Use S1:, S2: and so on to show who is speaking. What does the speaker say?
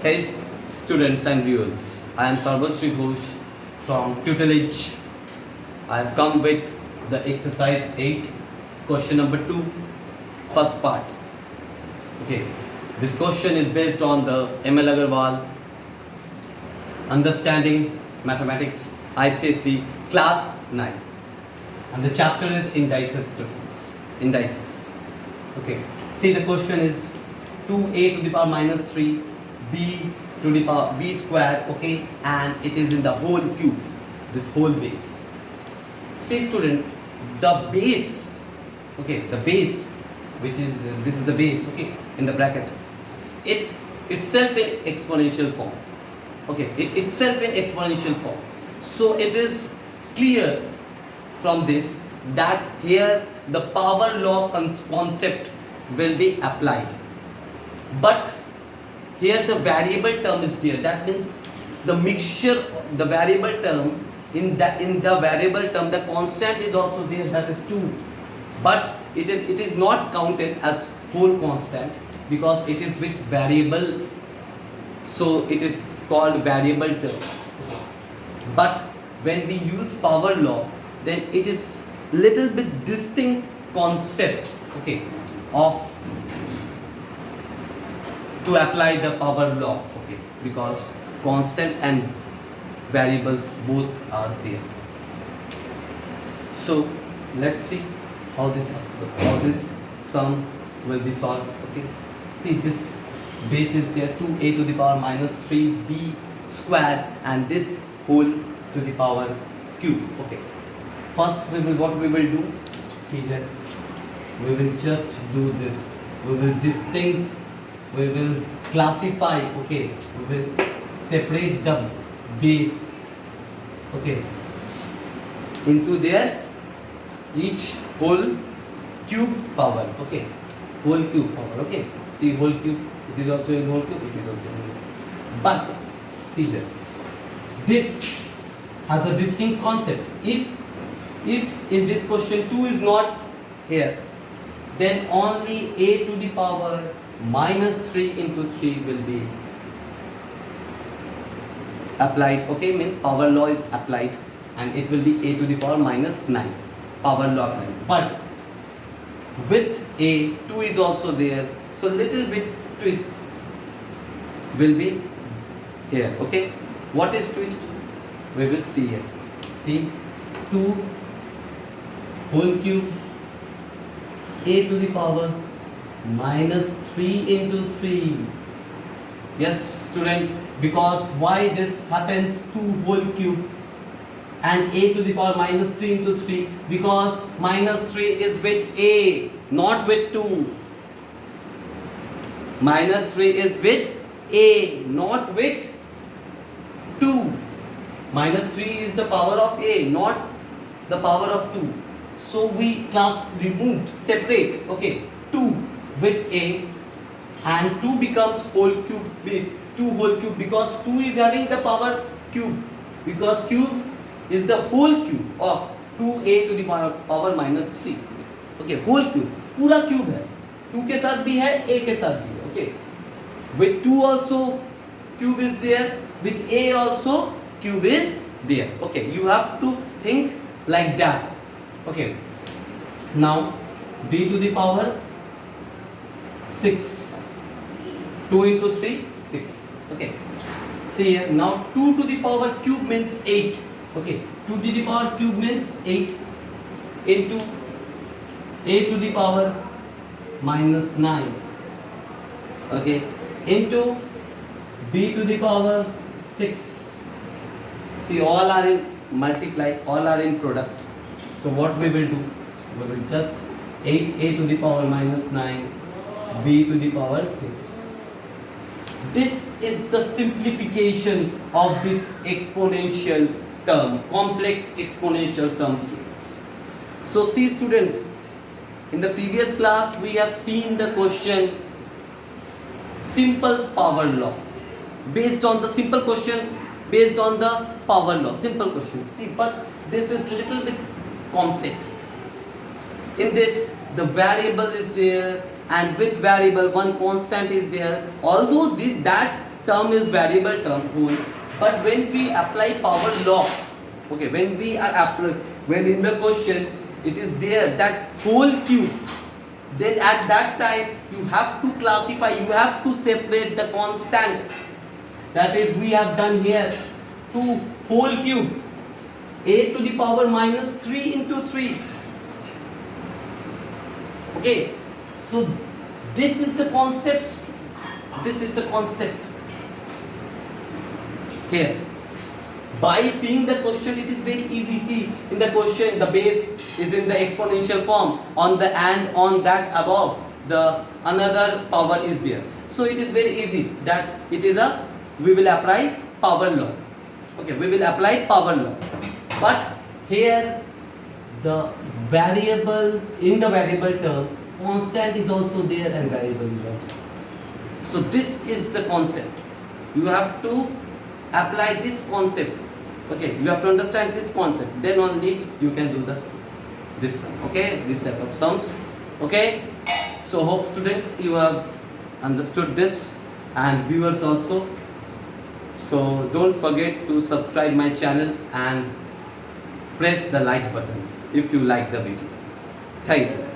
S1: Hey students and viewers, I am Sarvashri Ghosh from Tutelage. I have come with the exercise 8, question number 2, first part. Okay, this question is based on the ML Agarwal Understanding Mathematics ICSE class 9, and the chapter is indices students. Indices. Okay, see the question is 2a to the power minus 3 b to the power b squared, okay, and it is in the whole cube, this whole base. See student, the base, okay, the base, which is this is the base, okay, in the bracket, it itself in exponential form, okay, it itself in exponential form. So it is clear from this that here the power law concept will be applied, but here the variable term is there. That means the mixture, the variable term, in the variable term the constant is also there, that is 2, but it is not counted as whole constant because it is with variable, so it is called variable term. But when we use power law, then it is little bit distinct concept, okay, of to apply the power law, okay, because constant and variables both are there. So let's see how this sum will be solved. Okay, see this base is there, 2a to the power minus 3b square, and this whole to the power cube. Okay, first what we will do, see that we will just do this, we will classify, okay, we will separate the base, okay, into their each whole cube power, okay, whole cube power, okay, see whole cube, it is also in whole cube, it is also in whole cube. But see that this has a distinct concept. If in this question 2 is not here, then only a to the power minus 3 into 3 will be applied, okay, means power law is applied, and it will be a to the power minus 9, power law applied. But with a, 2 is also there, so little bit twist will be here, okay. What is twist? We will see here. See, 2 whole cube a to the power minus 3 into 3. Yes student, because why this happens 2 whole cube and a to the power minus 3 into 3? Because minus 3 is with a, not with 2. Minus 3 is with a, not with 2. Minus 3 is the power of a, not the power of 2. So we removed, separate, okay, 2 with a, and 2 becomes whole cube, 2 whole cube, because 2 is having the power cube, because cube is the whole cube of 2a to the power minus 3, okay, whole cube, पूरा cube है, 2 के साथ भी है, a के साथ भी है, okay, with 2 also cube is there, with a also cube is there, okay, you have to think like that, okay. Now b to the power 6, 2 into 3, 6, okay. See here, now 2 to the power cube means 8, okay, 2 to the power cube means 8 into a to the power minus 9, okay, into b to the power 6. See, all are in multiply, all are in product. So what we will do, we will just 8a to the power minus 9 b to the power 6. This is the simplification of this exponential term, complex exponential term, students. So see students, in the previous class we have seen the question simple power law, based on the simple question, based on the power law, simple question. See, but this is little bit complex. In this the variable is there, and with variable one constant is there, although that term is variable term whole, but when we apply power law, okay, when in the question it is there that whole cube, then at that time you have to classify, you have to separate the constant. That is, we have done here 2 whole cube, a to the power minus 3 into 3. Okay, so this is the concept. This is the concept here. By seeing the question, it is very easy. See, in the question, the base is in the exponential form. On the and on that above, the another power is there. So it is very easy that it is a, we will apply power law. Okay, we will apply power law. But here the variable, in the variable term, constant is also there and variable is also. So this is the concept. You have to apply this concept. Okay, you have to understand this concept. Then only you can do this sum. Okay, this type of sums. Okay, so hope student you have understood this, and viewers also. So don't forget to subscribe my channel and press the like button if you like the video. Thank you.